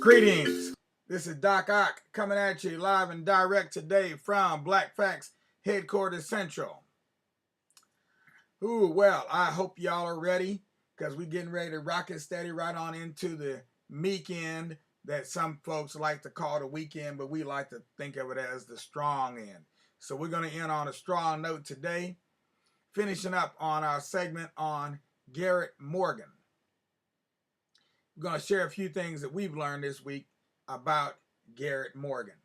Greetings. This is Doc Ock coming at you live and direct today from Black Facts Headquarters Central. Well, I hope y'all are ready because we're getting ready to rock it steady right on into the meekend that some folks like to call the weekend, but we like to think of it as the strong end. So we're going to end on a strong note today, finishing up on our segment on Garrett Morgan. We're going to share a few things that we've learned this week about Garrett Morgan.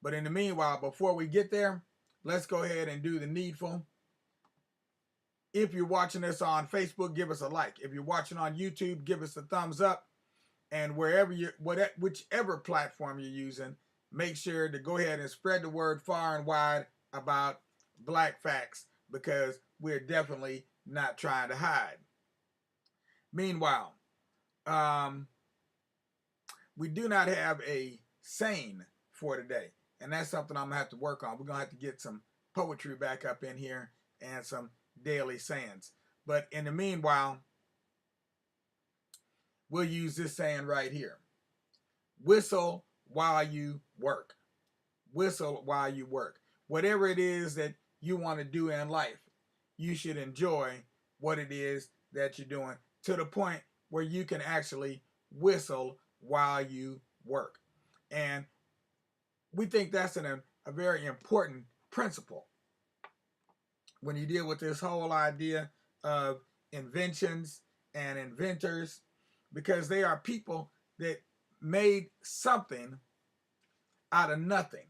But in the meanwhile, before we get there, let's go ahead and do the needful. If you're watching this on Facebook, give us a like. If you're watching on YouTube, give us a thumbs up. And whichever platform you're using, make sure to go ahead and spread the word far and wide about Black Facts, because we're definitely not trying to hide. Meanwhile, we do not have a saying for today, and that's something I'm gonna have to work on. We're gonna have to get some poetry back up in here and some daily sayings. But in the meanwhile, we'll use this saying right here: whistle while you work. Whistle while you work. Whatever it is that you want to do in life, you should enjoy what it is that you're doing to the point where you can actually whistle while you work. And we think that's a very important principle when you deal with this whole idea of inventions and inventors, because they are people that made something out of nothing.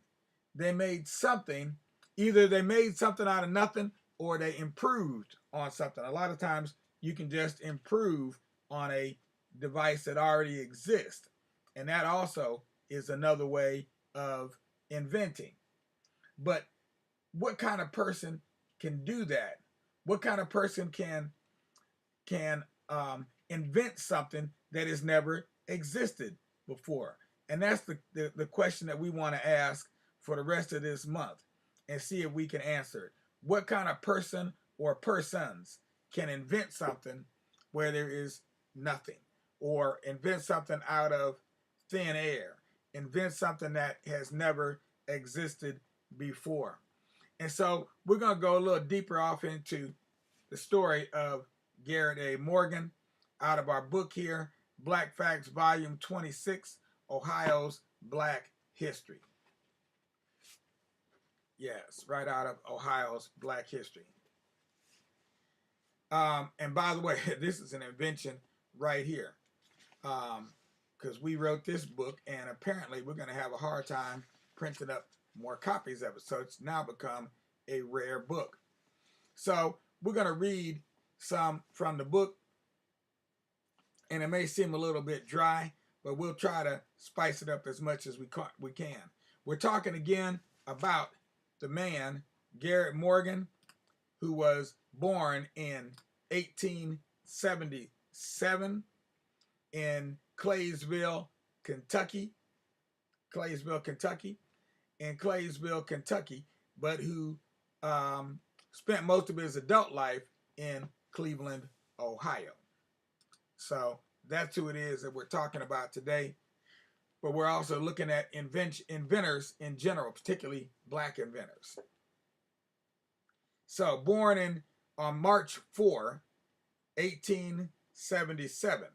They made something, either they made something out of nothing or they improved on something. A lot of times you can just improve on a device that already exists, and that also is another way of inventing. But what kind of person can do that? What kind of person can invent something that has never existed before? And that's the question that we want to ask for the rest of this month and see if we can answer it. What kind of person or persons can invent something where there is nothing, or invent something out of thin air, invent something that has never existed before? And so we're going to go a little deeper off into the story of Garrett A. Morgan out of our book here, Black Facts Volume 26, Ohio's Black History. Yes, right out of Ohio's Black History. And by the way, this is an invention right here, because we wrote this book, and apparently we're going to have a hard time printing up more copies of it. So it's now become a rare book. So we're going to read some from the book, and it may seem a little bit dry, but we'll try to spice it up as much as we can. We're talking again about the man, Garrett Morgan, who was born in 1877 in Claysville, Kentucky, but who spent most of his adult life in Cleveland, Ohio. So that's who it is that we're talking about today. But we're also looking at inventors in general, particularly black inventors. So born on March 4, 1877.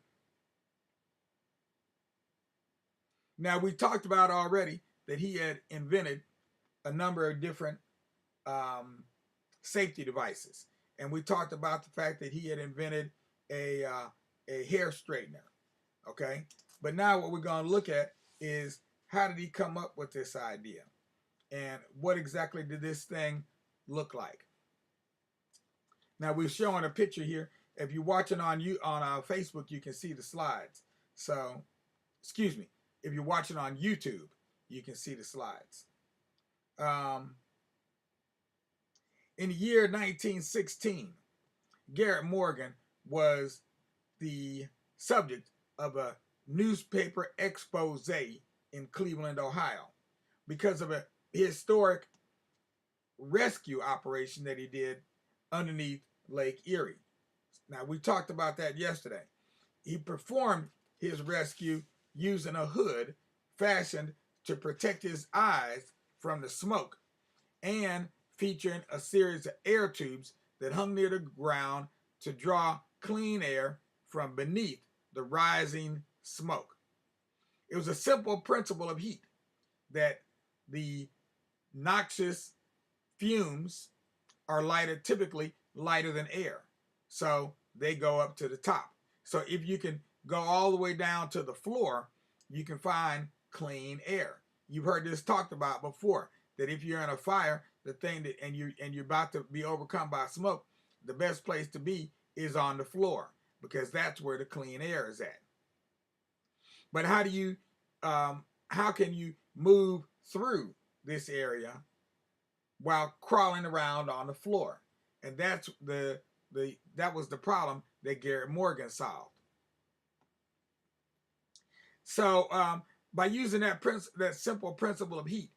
Now, we talked about already that he had invented a number of different safety devices. And we talked about the fact that he had invented a hair straightener. Okay? But now what we're going to look at is, how did he come up with this idea? And what exactly did this thing look like? Now, we're showing a picture here. If you're watching on Facebook, you can see the slides. So, excuse me, if you're watching on YouTube, you can see the slides. In the year 1916, Garrett Morgan was the subject of a newspaper expose in Cleveland, Ohio, because of a historic rescue operation that he did underneath Lake Erie. Now, we talked about that yesterday. He performed his rescue using a hood fashioned to protect his eyes from the smoke and featuring a series of air tubes that hung near the ground to draw clean air from beneath the rising smoke. It was a simple principle of heat that the noxious fumes are lighter, typically lighter than air. So they go up to the top. So if you can go all the way down to the floor, you can find clean air. You've heard this talked about before, that if you're in a fire, the thing that and you're about to be overcome by smoke, the best place to be is on the floor, because that's where the clean air is at. But how can you move through this area while crawling around on the floor? And that's that was the problem that Garrett Morgan solved. So by using that simple principle of heat,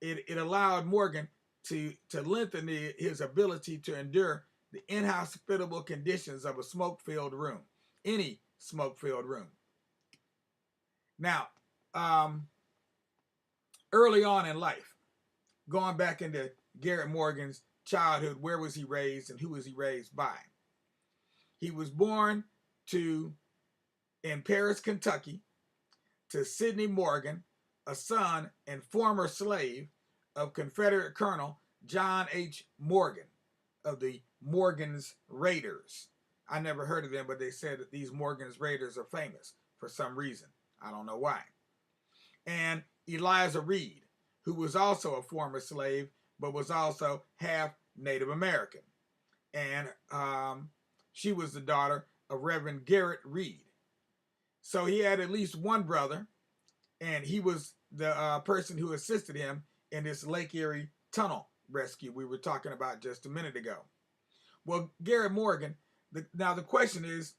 it allowed Morgan to lengthen his ability to endure the inhospitable conditions of a smoke-filled room, any smoke-filled room. Now, early on in life, going back into Garrett Morgan's childhood, where was he raised and who was he raised by? He was born in Paris, Kentucky, to Sidney Morgan, a son and former slave of Confederate Colonel John H. Morgan of the Morgan's Raiders. I never heard of them, but they said that these Morgan's Raiders are famous for some reason. I don't know why. And Eliza Reed, who was also a former slave, but was also half Native American. And she was the daughter of Reverend Garrett Reed. So he had at least one brother, and he was the person who assisted him in this Lake Erie tunnel rescue we were talking about just a minute ago. Well, Garrett Morgan, now the question is,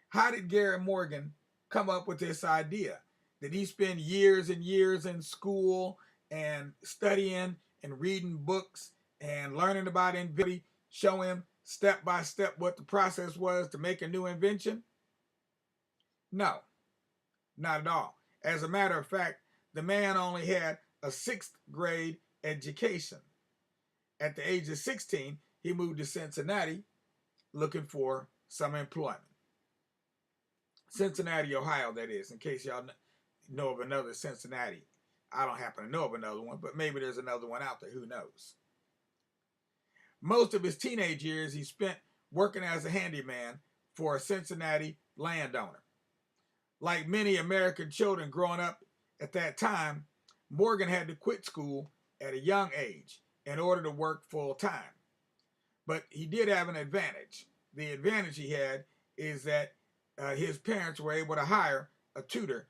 how did Garrett Morgan come up with this idea? Did he spend years and years in school and studying and reading books and learning about invention, show him step by step what the process was to make a new invention? No, not at all. As a matter of fact, the man only had a 6th grade education. At the age of 16, he moved to Cincinnati looking for some employment. Cincinnati, Ohio, that is, in case y'all know of another Cincinnati. I don't happen to know of another one, but maybe there's another one out there. Who knows? Most of his teenage years he spent working as a handyman for a Cincinnati landowner. Like many American children growing up at that time, Morgan had to quit school at a young age in order to work full time. But he did have an advantage. The advantage he had is that his parents were able to hire a tutor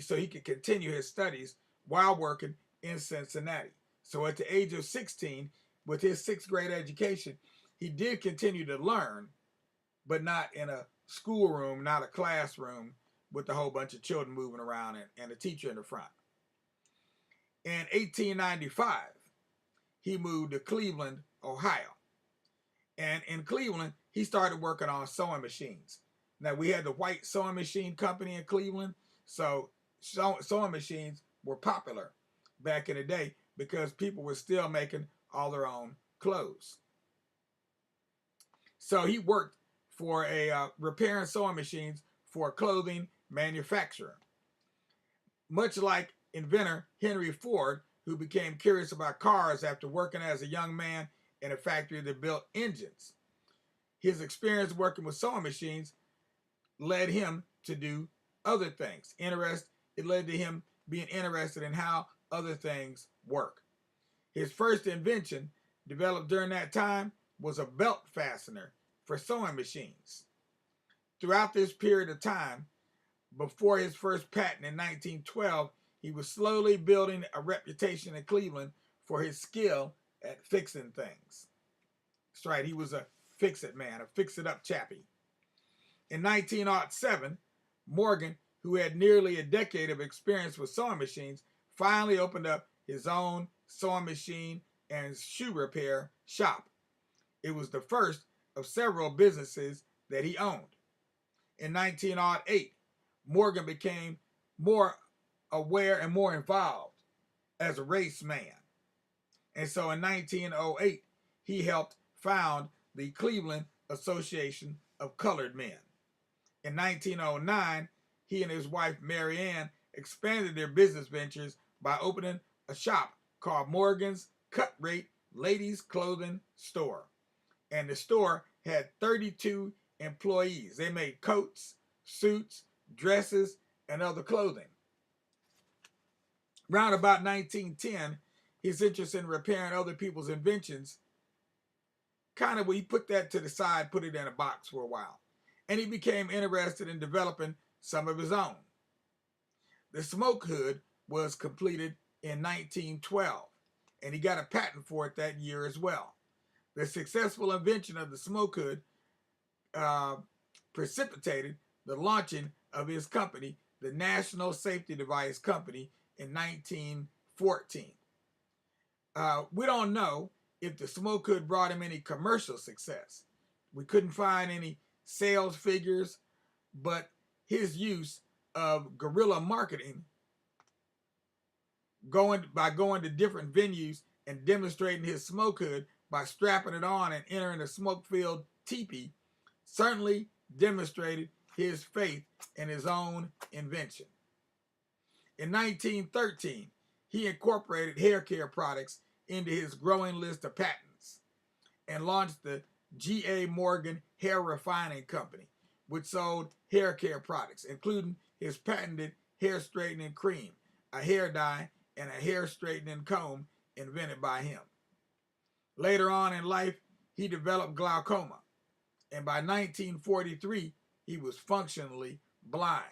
so he could continue his studies while working in Cincinnati. So at the age of 16, with his 6th grade education, he did continue to learn, but not in a schoolroom, not a classroom with a whole bunch of children moving around and a teacher in the front. In 1895, he moved to Cleveland, Ohio. And in Cleveland, he started working on sewing machines. Now, we had the White Sewing Machine Company in Cleveland, so sewing machines were popular back in the day because people were still making all their own clothes. So he worked for a repairing sewing machines for a clothing manufacturer. Much like inventor Henry Ford, who became curious about cars after working as a young man in a factory that built engines. His experience working with sewing machines led him to do other things. It led to him being interested in how other things work. His first invention, developed during that time, was a belt fastener for sewing machines. Throughout this period of time, before his first patent in 1912, he was slowly building a reputation in Cleveland for his skill at fixing things. That's right, he was a fix-it man, a fix-it-up chappie. In 1907, Morgan, who had nearly a decade of experience with sewing machines, finally opened up his own sewing machine and shoe repair shop. It was the first of several businesses that he owned. In 1908, Morgan became more aware and more involved as a race man. And so in 1908, he helped found the Cleveland Association of Colored Men. In 1909, he and his wife Mary Ann expanded their business ventures by opening a shop called Morgan's Cut Rate Ladies Clothing Store. And the store had 32 employees. They made coats, suits, dresses, and other clothing. Around about 1910, his interest in repairing other people's inventions, he put that to the side, put it in a box for a while. And he became interested in developing some of his own. The smoke hood was completed in 1912, and he got a patent for it that year as well. The successful invention of the smoke hood precipitated the launching of his company, the National Safety Device Company, in 1914. We don't know if the smoke hood brought him any commercial success. We couldn't find any sales figures, but his use of guerrilla marketing, going to different venues and demonstrating his smoke hood by strapping it on and entering a smoke-filled teepee, certainly demonstrated his faith in his own invention. In 1913, he incorporated hair care products into his growing list of patents and launched the G.A. Morgan Hair Refining Company, which sold hair care products, including his patented hair straightening cream, a hair dye, and a hair straightening comb invented by him. Later on in life, he developed glaucoma, and by 1943, he was functionally blind.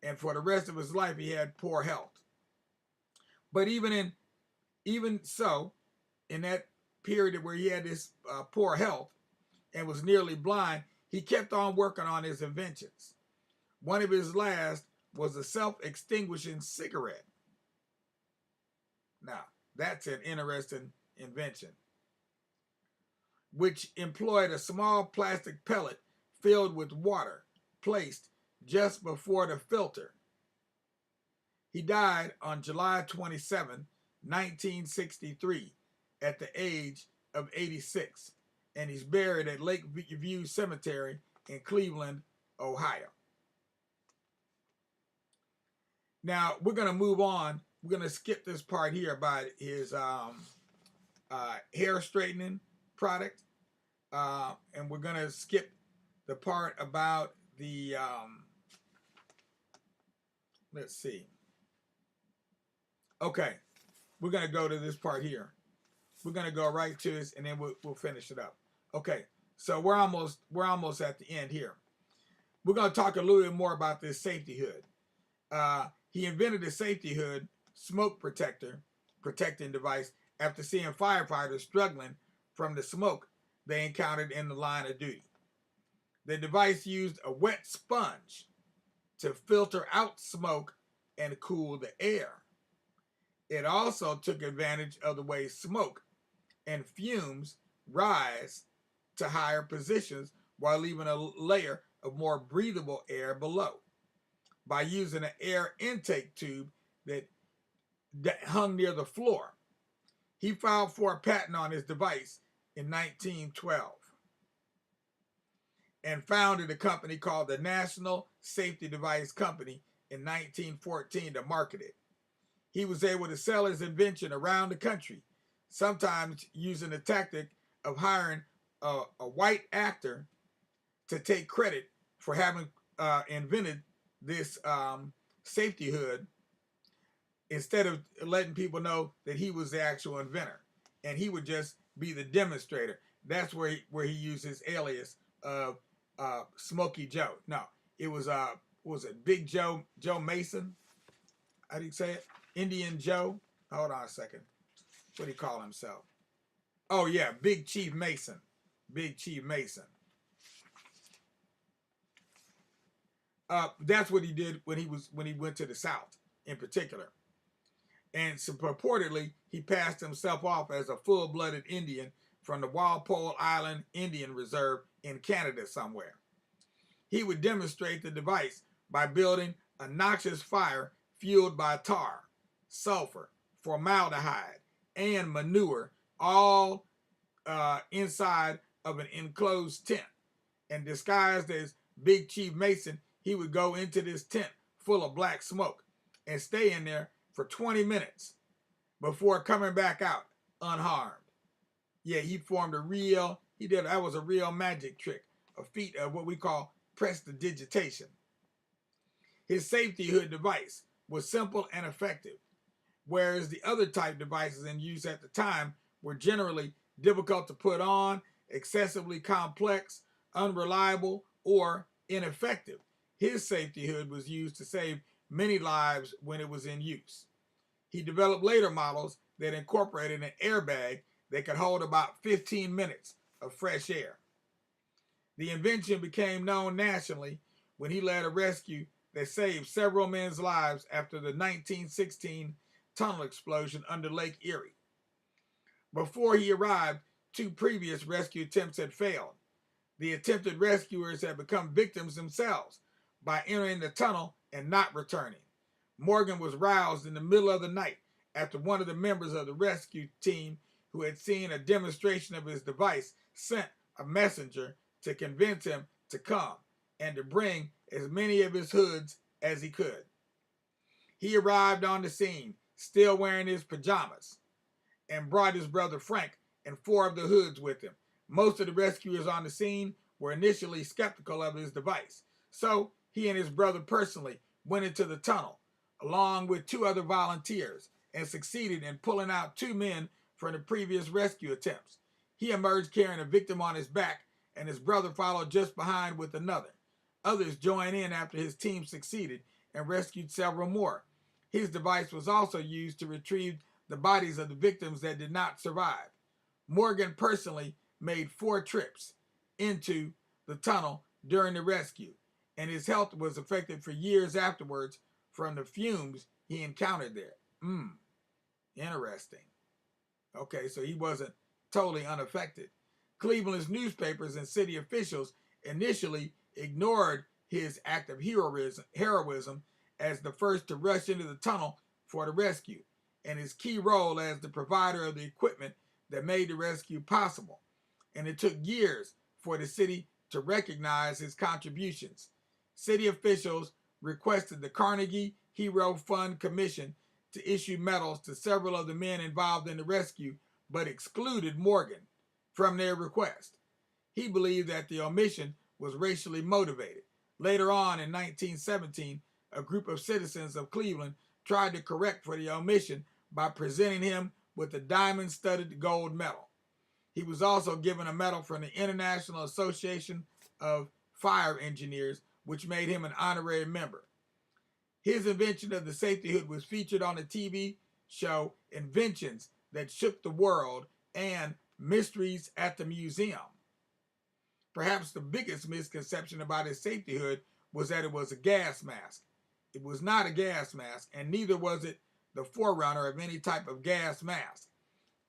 And for the rest of his life, he had poor health. But even so, in that period where he had this poor health and was nearly blind, he kept on working on his inventions. One of his last was a self-extinguishing cigarette. Now, that's an interesting invention, which employed a small plastic pellet filled with water placed just before the filter. He died on July 27, 1963, at the age of 86, and he's buried at Lakeview Cemetery in Cleveland, Ohio. Now, we're going to move on. We're going to skip this part here about his hair straightening product, and we're going to skip the part about the, let's see. Okay, we're going to go to this part here. We're going to go right to this, and then we'll finish it up. Okay, so we're almost at the end here. We're going to talk a little bit more about this safety hood. He invented the safety hood smoke protecting device after seeing firefighters struggling from the smoke they encountered in the line of duty. The device used a wet sponge to filter out smoke and cool the air. It also took advantage of the way smoke and fumes rise to higher positions while leaving a layer of more breathable air below by using an air intake tube that hung near the floor. He filed for a patent on his device in 1912 and founded a company called the National Safety Device Company in 1914 to market it. He was able to sell his invention around the country, sometimes using the tactic of hiring a white actor to take credit for having invented this safety hood, instead of letting people know that he was the actual inventor, and he would just be the demonstrator. That's where he used his alias of Smokey Joe. No, it was Big Joe Mason? How do you say it? Indian Joe? Hold on a second. What do he call himself? Oh yeah, Big Chief Mason. Big Chief Mason. That's what he did when he went to the South in particular. And so purportedly, he passed himself off as a full-blooded Indian from the Walpole Island Indian Reserve in Canada somewhere. He would demonstrate the device by building a noxious fire fueled by tar, sulfur, formaldehyde, and manure, all inside of an enclosed tent. And disguised as Big Chief Mason, he would go into this tent full of black smoke and stay in there for 20 minutes before coming back out unharmed. Yeah, that was a real magic trick, a feat of what we call prestidigitation. His safety hood device was simple and effective, whereas the other type devices in use at the time were generally difficult to put on, excessively complex, unreliable, or ineffective. His safety hood was used to save many lives when it was in use. He developed later models that incorporated an airbag that could hold about 15 minutes of fresh air. The invention became known nationally when he led a rescue that saved several men's lives after the 1916 tunnel explosion under Lake Erie. Before he arrived, 2 previous rescue attempts had failed. The attempted rescuers had become victims themselves by entering the tunnel and not returning. Morgan was roused in the middle of the night after one of the members of the rescue team who had seen a demonstration of his device sent a messenger to convince him to come and to bring as many of his hoods as he could. He arrived on the scene, still wearing his pajamas, and brought his brother Frank and 4 of the hoods with him. Most of the rescuers on the scene were initially skeptical of his device, so he and his brother personally went into the tunnel, along with 2 other volunteers, and succeeded in pulling out 2 men from the previous rescue attempts. He emerged carrying a victim on his back, and his brother followed just behind with another. Others joined in after his team succeeded and rescued several more. His device was also used to retrieve the bodies of the victims that did not survive. Morgan personally made 4 trips into the tunnel during the rescue, and his health was affected for years afterwards from the fumes he encountered there. Interesting. Okay, so he wasn't totally unaffected. Cleveland's newspapers and city officials initially ignored his act of heroism as the first to rush into the tunnel for the rescue, and his key role as the provider of the equipment that made the rescue possible. And it took years for the city to recognize his contributions. City officials requested the Carnegie Hero Fund Commission to issue medals to several of the men involved in the rescue, but excluded Morgan from their request. He believed that the omission was racially motivated. Later on in 1917, a group of citizens of Cleveland tried to correct for the omission by presenting him with a diamond-studded gold medal. He was also given a medal from the International Association of Fire Engineers, which made him an honorary member. His invention of the safety hood was featured on the TV show Inventions That Shook the World and Mysteries at the Museum. Perhaps the biggest misconception about his safety hood was that it was a gas mask. It was not a gas mask, and neither was it the forerunner of any type of gas mask.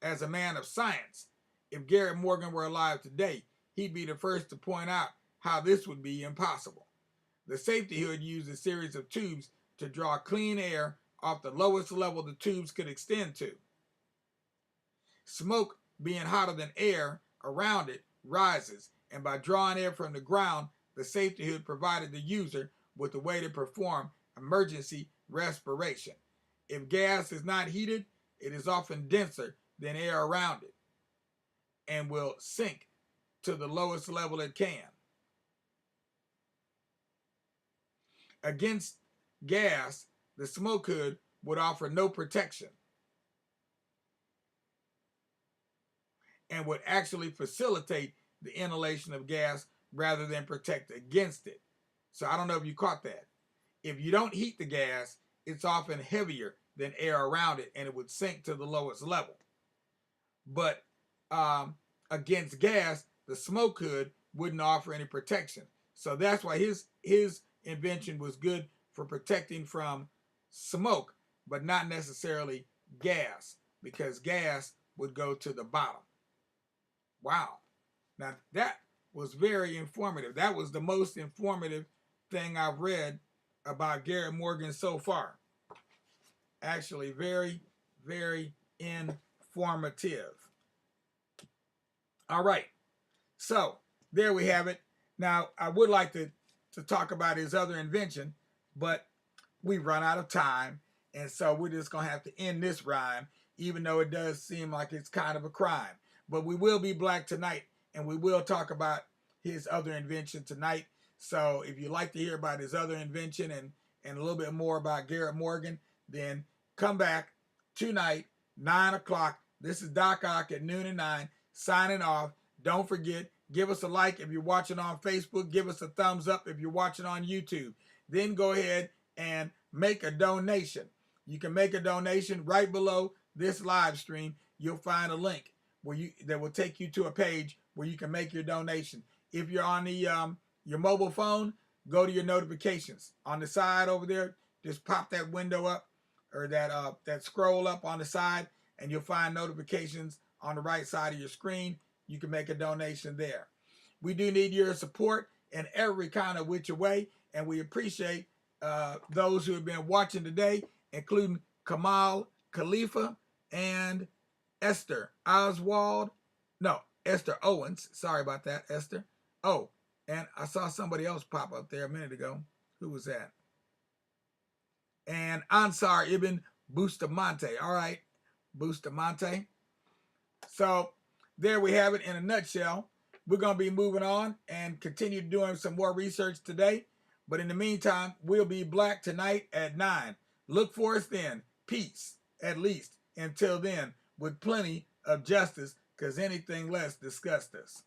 As a man of science, if Garrett Morgan were alive today, he'd be the first to point out how this would be impossible. The safety hood used a series of tubes to draw clean air off the lowest level the tubes could extend to. Smoke, being hotter than air around it, rises, and by drawing air from the ground, the safety hood provided the user with a way to perform emergency respiration. If gas is not heated, it is often denser than air around it and will sink to the lowest level it can. Against gas, the smoke hood would offer no protection and would actually facilitate the inhalation of gas rather than protect against it. So I don't know if you caught that. If you don't heat the gas, it's often heavier than air around it and it would sink to the lowest level. But against gas, the smoke hood wouldn't offer any protection. So that's why his invention was good for protecting from smoke, but not necessarily gas, because gas would go to the bottom. Wow. Now that was very informative. That was the most informative thing I've read about Garrett Morgan so far. Actually, very, very informative. All right. So there we have it. Now, I would like to talk about his other invention, but we run out of time. And so we're just going to have to end this rhyme, even though it does seem like it's kind of a crime. But we will be black tonight, and we will talk about his other invention tonight. So if you'd like to hear about his other invention and a little bit more about Garrett Morgan, then come back tonight, 9 o'clock. This is Doc Ock at noon and 9, signing off. Don't forget, give us a like if you're watching on Facebook. Give us a thumbs up if you're watching on YouTube. Then go ahead and make a donation. You can make a donation right below this live stream. You'll find a link that will take you to a page where you can make your donation. If you're on your mobile phone, go to your notifications on the side over there. Just pop that window up, or that scroll up on the side, and you'll find notifications on the right side of your screen. You can make a donation there. We do need your support in every kind of which way, and we appreciate those who have been watching today, including Kamal Khalifa and Esther Owens. Sorry about that, Esther. Oh, and I saw somebody else pop up there a minute ago. Who was that? And Ansar Ibn Bustamante. All right, Bustamante. So there we have it in a nutshell. We're going to be moving on and continue doing some more research today. But in the meantime, we'll be black tonight at 9. Look for us then. Peace, at least, until then, with plenty of justice, because anything less disgusts us.